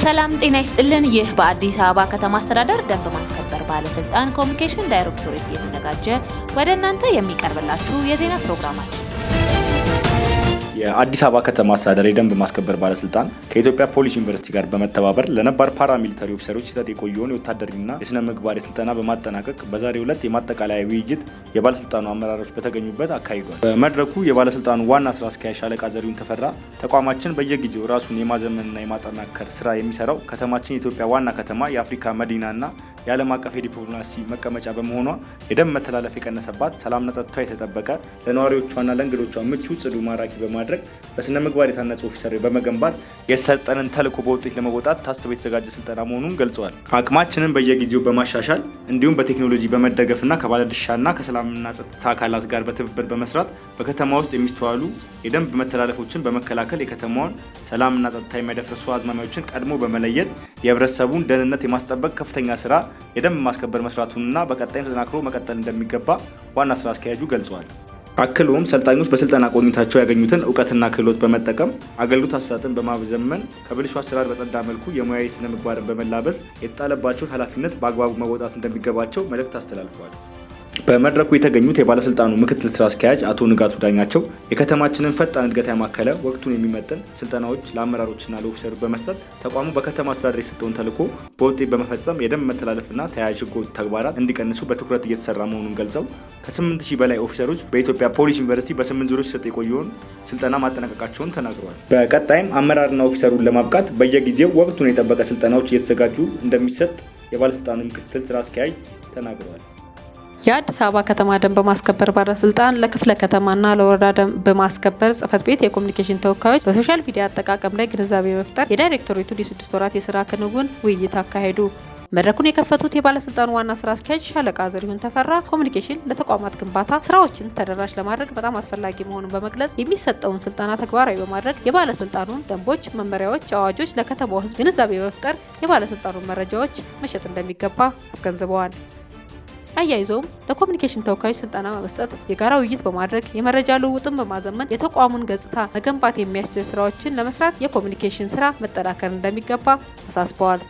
ሰላም ጤና ይስጥልን። ይህ በአዲስ አበባ ከተማ አስተዳደር ደንብ ማስከበር ባለስልጣን ኮሚኒኬሽን ዳይሬክቶሬት እየተዘጋጀ ወደ እናንተ የሚቀርብላችሁ የዜና ፕሮግራማችን የአዲስ አበባ ከተማ አስተዳደር የደንብ ማስከበር ባለስልጣን ከኢትዮጵያ ፖሊስ ዩኒቨርሲቲ ጋር በመተባበር ለነባር ፓራሚሊተሪ ኦፊሰሮች ሲሰጥ የቆየውን የወታደራዊና የስነ ምግባር ስልጠና በማጠናቀቅ በዛሬው ዕለት የማጠቃለያ ውይይት የባለስልጣኑ አመራሮች በተገኙበት አካሂዷል። በመድረኩ የባለስልጣኑ ዋና ስራ አስኪያጅ ሻለቃ ዘሪሁን ተፈራ ተቋማችን በየጊዜው ራሱን የማዘመንና የማጠናከር ስራ የሚሰራው ከተማችን የኢትዮጵያ ዋና ከተማ የአፍሪካ መዲናና የዓለም አቀፍ የዲፕሎማሲ መቀመጫ በመሆኗ የደንብ መተላለፍ የቀነሰባት ሰላምና ጸጥታ የተጠበቀ ለነዋሪዎቿና ለእንግዶቿ ምቹ ጽዱ ማራኪ በማድረግ በስነ ምግባር የታነጹ ኦፊሰር በመገንባት የተሰጠንን ተልዕኮ በውጤት ለመወጣት ታስቦ የተዘጋጀ ስልጠና መሆኑን ገልጸዋል። አቅማችንን በየጊዜው በማሻሻል እንዲሁም በቴክኖሎጂ በመደገፍና ከባለድርሻና ከሰላምና ጸጥታ አካላት ጋር በትብብር በመስራት በከተማ ውስጥ የሚስተዋሉ የደንብ መተላለፎችን በመከላከል የከተማውን ሰላምና ጸጥታ የሚያደፍርሱ አዝማሚያዎችን ቀድሞ በመለየት የህብረተሰቡን ደህንነት የማስጠበቅ ከፍተኛ ስራ የደንብ ማስከበር መስራቱንና በቀጣይም ተጠናክሮ መቀጠል እንደሚገባ ዋና ስራ አስኪያጁ ገልጸዋል። አክሎም ሰልጣኞች በስልጠና ቆይታቸው ያገኙትን እውቀትና ክህሎት በመጠቀም አገልግሎት አሰጣጥን በማዘመን ከብልሹ አሰራር በጸዳ መልኩ የሙያዊ ስነ ምግባርን በመላበስ የተጣለባቸውን ኃላፊነት በአግባቡ መወጣት እንደሚገባቸው መልእክት አስተላልፈዋል። በመድረኩ የተገኙት የባለስልጣኑ ምክትል ስራ አስኪያጅ አቶ ንጋቱ ዳኛቸው የከተማችንን ፈጣን እድገት ያማከለ ወቅቱን የሚመጥን ስልጠናዎች ለአመራሮችና ለኦፊሰሮች በመስጠት ተቋሙ በከተማ አስተዳደር የሰጠውን ተልዕኮ በውጤት በመፈጸም የደንብ መተላለፍና ተያያዥ ህገወጥ ተግባራት እንዲቀንሱ በትኩረት እየተሰራ መሆኑን ገልጸው ከ8000 በላይ ኦፊሰሮች በኢትዮጵያ ፖሊስ ዩኒቨርሲቲ በ8 ዙሮች ሲሰጥ የቆየውን ስልጠና ማጠናቀቃቸውን ተናግረዋል። በቀጣይም አመራርና ኦፊሰሩን ለማብቃት በየጊዜው ወቅቱን የጠበቀ ስልጠናዎች እየተዘጋጁ እንደሚሰጥ የባለስልጣኑ ምክትል ስራ አስኪያጅ ተናግረዋል። የአዲስ አበባ ከተማ ደንብ ማስከበር ባለስልጣን ለክፍለ ከተማና ለወረዳ ደንብ ማስከበር ጽህፈት ቤት የኮሚኒኬሽን ተወካዮች በሶሻል ሚዲያ አጠቃቀም ላይ ግንዛቤ መፍጠር የዳይሬክቶሬቱን የ6 ወራት የስራ ክንውን ውይይት አካሄዱ። መድረኩን የከፈቱት የባለስልጣኑ ዋና ስራ አስኪያጅ ሻለቃ ዘሪሁን ተፈራ ኮሚኒኬሽን ለተቋማት ግንባታ ስራዎችን ተደራሽ ለማድረግ በጣም አስፈላጊ መሆኑን በመግለጽ የሚሰጠውን ስልጠና ተግባራዊ በማድረግ የባለስልጣኑን ደንቦች፣ መመሪያዎች፣ አዋጆች ለከተማው ህዝብ ግንዛቤ በመፍጠር የባለስልጣኑን መረጃዎች መሸጥ እንደሚገባ አስገንዝበዋል። አያይዘውም ለኮሚኒኬሽን ተወካዮች ስልጠና በመስጠት የጋራ ውይይት በማድረግ የመረጃ ልውውጥን በማዘመን የተቋሙን ገጽታ መገንባት የሚያስችል ስራዎችን ለመስራት የኮሚኒኬሽን ስራ መጠናከር እንደሚገባ አሳስበዋል።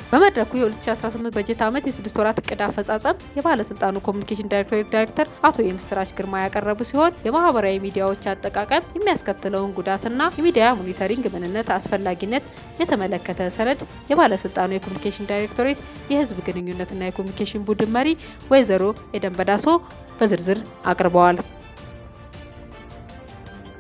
በመድረኩ የ2018 በጀት ዓመት የ6 ወራት እቅድ አፈጻጸም የባለስልጣኑ ኮሚኒኬሽን ዳይሬክቶሬት ዳይሬክተር አቶ የምስራች ግርማ ያቀረቡ ሲሆን የማህበራዊ ሚዲያዎች አጠቃቀም የሚያስከትለውን ጉዳትና የሚዲያ ሞኒተሪንግ ምንነት አስፈላጊነት የተመለከተ ሰነድ የባለስልጣኑ የኮሚኒኬሽን ዳይሬክቶሬት የህዝብ ግንኙነትና የኮሚኒኬሽን ቡድን መሪ ወይዘሮ ኤደን በዳሶ በዝርዝር አቅርበዋል።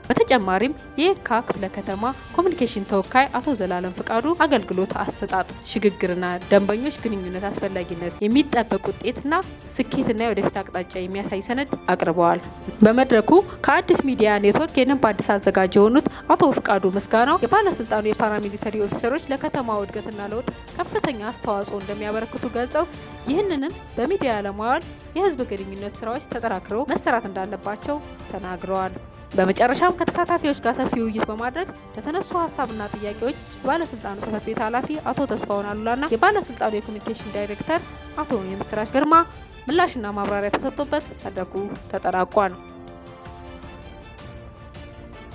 በተጨማሪም የየካ ክፍለ ከተማ ኮሚኒኬሽን ተወካይ አቶ ዘላለም ፍቃዱ አገልግሎት አሰጣጥ ሽግግርና ደንበኞች ግንኙነት አስፈላጊነት የሚጠበቅ ውጤትና ስኬትና የወደፊት አቅጣጫ የሚያሳይ ሰነድ አቅርበዋል። በመድረኩ ከአዲስ ሚዲያ ኔትወርክ የደንብ አዲስ አዘጋጅ የሆኑት አቶ ፍቃዱ ምስጋናው የባለስልጣኑ የፓራሚሊተሪ ኦፊሰሮች ለከተማው እድገትና ለውጥ ከፍተኛ አስተዋጽኦ እንደሚያበረክቱ ገልጸው ይህንንም በሚዲያ ለማዋል የህዝብ ግንኙነት ስራዎች ተጠናክረው መሰራት እንዳለባቸው ተናግረዋል። በመጨረሻም ከተሳታፊዎች ጋር ሰፊ ውይይት በማድረግ ለተነሱ ሀሳብና ጥያቄዎች የባለስልጣኑ ጽህፈት ቤት ኃላፊ አቶ ተስፋውን አሉላና የባለስልጣኑ የኮሚኒኬሽን ዳይሬክተር አቶ የምስራች ግርማ ምላሽና ማብራሪያ ተሰጥቶበት መድረኩ ተጠናቋል።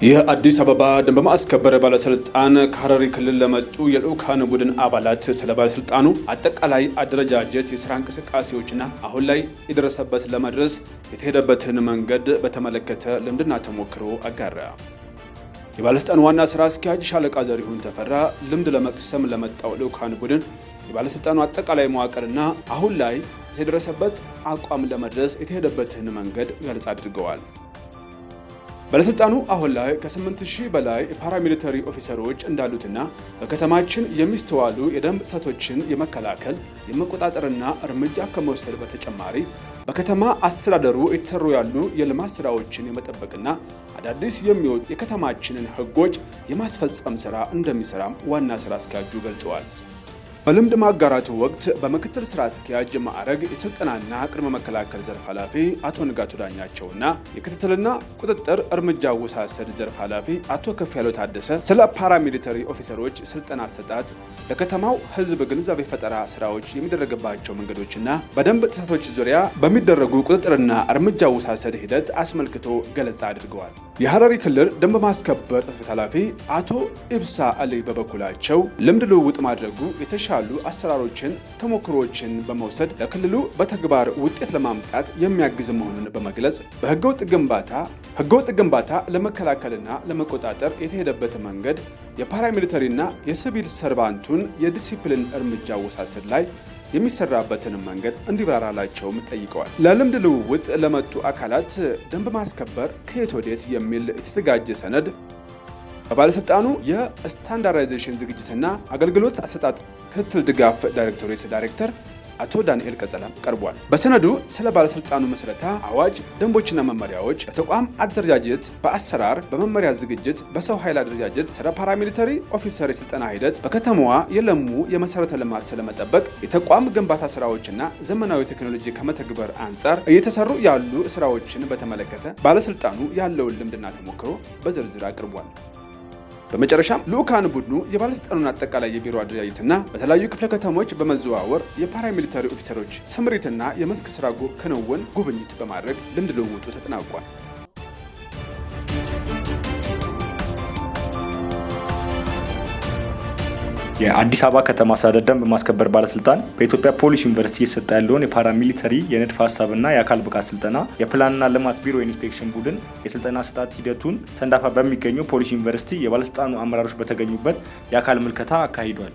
የአዲስ አበባ ደንብ ማስከበር ባለስልጣን ከሐረሪ ክልል ለመጡ የልዑካን ቡድን አባላት ስለ ባለስልጣኑ አጠቃላይ አደረጃጀት፣ የስራ እንቅስቃሴዎችና አሁን ላይ የደረሰበት ለመድረስ የተሄደበትን መንገድ በተመለከተ ልምድና ተሞክሮ አጋራ። የባለስልጣኑ ዋና ስራ አስኪያጅ ሻለቃ ዘሪሁን ተፈራ ልምድ ለመቅሰም ለመጣው ልዑካን ቡድን የባለስልጣኑ አጠቃላይ መዋቅርና አሁን ላይ የተደረሰበት አቋም ለመድረስ የተሄደበትን መንገድ ገለጻ አድርገዋል። ባለስልጣኑ አሁን ላይ ከ8000 በላይ የፓራሚሊተሪ ኦፊሰሮች እንዳሉትና በከተማችን የሚስተዋሉ የደንብ ጥሰቶችን የመከላከል የመቆጣጠርና እርምጃ ከመውሰድ በተጨማሪ በከተማ አስተዳደሩ የተሰሩ ያሉ የልማት ስራዎችን የመጠበቅና አዳዲስ የሚወጡ የከተማችንን ህጎች የማስፈጸም ስራ እንደሚሰራም ዋና ስራ አስኪያጁ ገልጸዋል። በልምድ ማጋራቱ ወቅት በምክትል ስራ አስኪያጅ ማዕረግ የስልጠናና ቅድመ መከላከል ዘርፍ ኃላፊ አቶ ንጋቱ ዳኛቸውና የክትትልና ቁጥጥር እርምጃ አወሳሰድ ዘርፍ ኃላፊ አቶ ከፍያለው ታደሰ ስለ ፓራሚሊተሪ ኦፊሰሮች ስልጠና አሰጣጥ፣ ለከተማው ሕዝብ ግንዛቤ ፈጠራ ስራዎች የሚደረግባቸው መንገዶችና በደንብ ጥሰቶች ዙሪያ በሚደረጉ ቁጥጥርና እርምጃ አወሳሰድ ሂደት አስመልክቶ ገለጻ አድርገዋል። የሐረሪ ክልል ደንብ ማስከበር ጽሕፈት ቤት ኃላፊ አቶ ኢብሳ አሊ በበኩላቸው ልምድ ልውውጥ ማድረጉ የተሻሉ አሰራሮችን፣ ተሞክሮችን በመውሰድ ለክልሉ በተግባር ውጤት ለማምጣት የሚያግዝ መሆኑን በመግለጽ በህገወጥ ግንባታ ለመከላከልና ለመቆጣጠር የተሄደበት መንገድ የፓራሚሊተሪና የሲቪል ሰርቫንቱን የዲሲፕሊን እርምጃ አወሳሰድ ላይ የሚሰራበትን መንገድ እንዲብራራላቸውም ጠይቀዋል። ለልምድ ልውውጥ ለመጡ አካላት ደንብ ማስከበር ከየት ወዴት የሚል የተዘጋጀ ሰነድ በባለስልጣኑ የስታንዳርዳይዜሽን ዝግጅትና አገልግሎት አሰጣጥ ክትትል ድጋፍ ዳይሬክቶሬት ዳይሬክተር አቶ ዳንኤል ቀጸላም ቀርቧል። በሰነዱ ስለ ባለስልጣኑ መስረታ አዋጅ፣ ደንቦችና መመሪያዎች፣ በተቋም አደረጃጀት፣ በአሰራር፣ በመመሪያ ዝግጅት፣ በሰው ኃይል አደረጃጀት፣ ስለ ፓራሚሊተሪ ኦፊሰር የስልጠና ሂደት፣ በከተማዋ የለሙ የመሰረተ ልማት ስለመጠበቅ፣ የተቋም ግንባታ ስራዎችና ዘመናዊ ቴክኖሎጂ ከመተግበር አንጻር እየተሰሩ ያሉ ስራዎችን በተመለከተ ባለስልጣኑ ያለውን ልምድና ተሞክሮ በዝርዝር አቅርቧል። በመጨረሻም ልዑካን ቡድኑ የባለስልጣኑን አጠቃላይ የቢሮ አደረጃጀትና በተለያዩ ክፍለ ከተሞች በመዘዋወር የፓራሚሊተሪ ኦፊሰሮች ስምሪትና የመስክ ስራ ክንውን ጉብኝት በማድረግ ልምድ ልውውጡ ተጠናቋል። የአዲስ አበባ ከተማ አስተዳደር ደንብ ማስከበር ባለስልጣን በኢትዮጵያ ፖሊስ ዩኒቨርሲቲ እየሰጠ ያለውን የፓራሚሊተሪ የንድፈ ሀሳብና የአካል ብቃት ስልጠና የፕላንና ልማት ቢሮ ኢንስፔክሽን ቡድን የስልጠና አሰጣጥ ሂደቱን ሰንዳፋ በሚገኘው ፖሊስ ዩኒቨርሲቲ የባለስልጣኑ አመራሮች በተገኙበት የአካል ምልከታ አካሂዷል።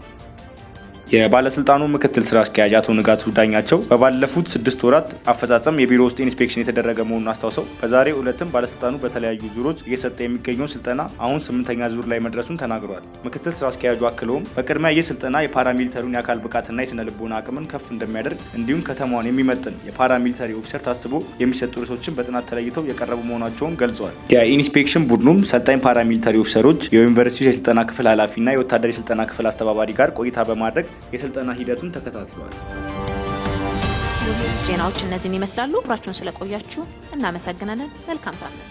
የባለስልጣኑ ምክትል ስራ አስኪያጅ አቶ ንጋቱ ዳኛቸው በባለፉት 6 ወራት አፈጻጸም የቢሮ ውስጥ ኢንስፔክሽን የተደረገ መሆኑን አስታውሰው በዛሬው ዕለትም ባለስልጣኑ በተለያዩ ዙሮች እየሰጠ የሚገኘውን ስልጠና አሁን 8ኛ ዙር ላይ መድረሱን ተናግረዋል። ምክትል ስራ አስኪያጁ አክለውም በቅድሚያ ይህ ስልጠና የፓራሚሊተሪውን የአካል ብቃትና የስነ ልቦና አቅምን ከፍ እንደሚያደርግ እንዲሁም ከተማዋን የሚመጥን የፓራሚሊተሪ ኦፊሰር ታስቦ የሚሰጡ ርዕሶችን በጥናት ተለይተው የቀረቡ መሆናቸውን ገልጸዋል። የኢንስፔክሽን ቡድኑም ሰልጣኝ ፓራሚሊተሪ ኦፊሰሮች፣ የዩኒቨርሲቲው የስልጠና ክፍል ኃላፊና የወታደር የስልጠና ክፍል አስተባባሪ ጋር ቆይታ በማድረግ የስልጠና ሂደቱን ተከታትሏል። ዜናዎች እነዚህን ይመስላሉ። አብራችሁን ስለቆያችሁ እናመሰግናለን። መልካም ሳምንት።